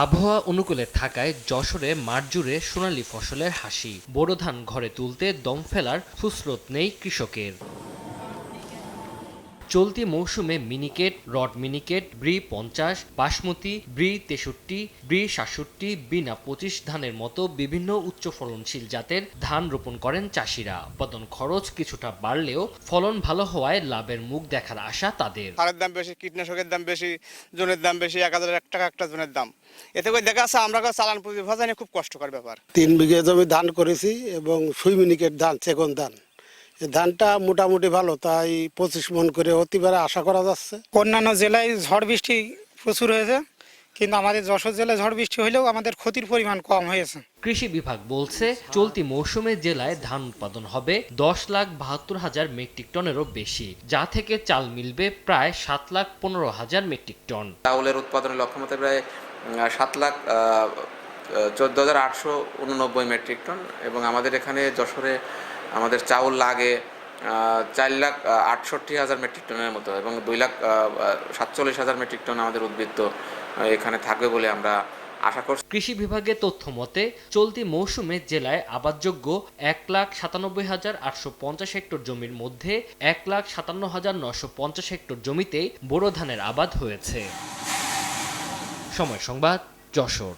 আবহাওয়া অনুকূলে থাকায় যশোরে মাঠ জুড়ে সোনালী ফসলের হাসি। বোরো ধান ঘরে তুলতে দম ফেলার ফুসরত নেই কৃষকের। চলতি মৌসুমে মিনিকেট, রড মিনিকেট, ব্রি 50, বাসমতি, ব্রি 63, ব্রি 67, বিনা 25 ধানের মতো বিভিন্ন উচ্চ ফলনশীল জাতের ধান রোপণ করেন চাষিরা। উৎপাদন খরচ কিছুটা বাড়লেও ফলন ভালো হওয়ায় লাভের মুখ দেখার আশা তাদের। সারের দাম বেশি, কীটনাশকের দাম বেশি, জনের দাম বেশি, 1001 টাকা একটা জনের দাম। এতে করে দেখা যাচ্ছে আমরা চালান পুঁজি ভাজানো খুব কষ্টকর ব্যাপার। 3 বিঘে জমি ধান করেছি এবং সুই মিনিকেট ধান, চেকন ধান। এই ধানটা মোটামুটি ভালো, তাই 25 মণ করে অতিবারে আশা করা যাচ্ছে। অন্যান্য জেলায় ঝড় বৃষ্টি প্রচুর হয়েছে, কিন্তু আমাদের যশোর জেলায় ঝড় বৃষ্টি হলেও আমাদের ক্ষতির পরিমাণ কম হয়েছে। কৃষি বিভাগ বলছে চলতি মৌসুমে জেলায় ধান উৎপাদন হবে 10,72,000 মেট্রিক টনেরও বেশি, যা থেকে চাল মিলবে প্রায় 7,15,000 মেট্রিক টন। চাউলের উৎপাদনের লক্ষ্যমাত্রা প্রায় 7,14,889 মেট্রিক টন এবং আমাদের এখানে যশোরে আমাদের চাউল লাগে 4,68,000 মেট্রিক টনের মতো এবং 2,47,000 মেট্রিক টন আমাদের উদ্বৃত্ত এখানে থাকবে বলে আমরা আশা করছি। কৃষি বিভাগের তথ্য মতে চলতি মৌসুমে জেলায় আবাদযোগ্য 1,97,850 হেক্টর জমির মধ্যে 1,57,950 হেক্টর জমিতেই বোরো ধানের আবাদ হয়েছে। সময় সংবাদ, যশোর।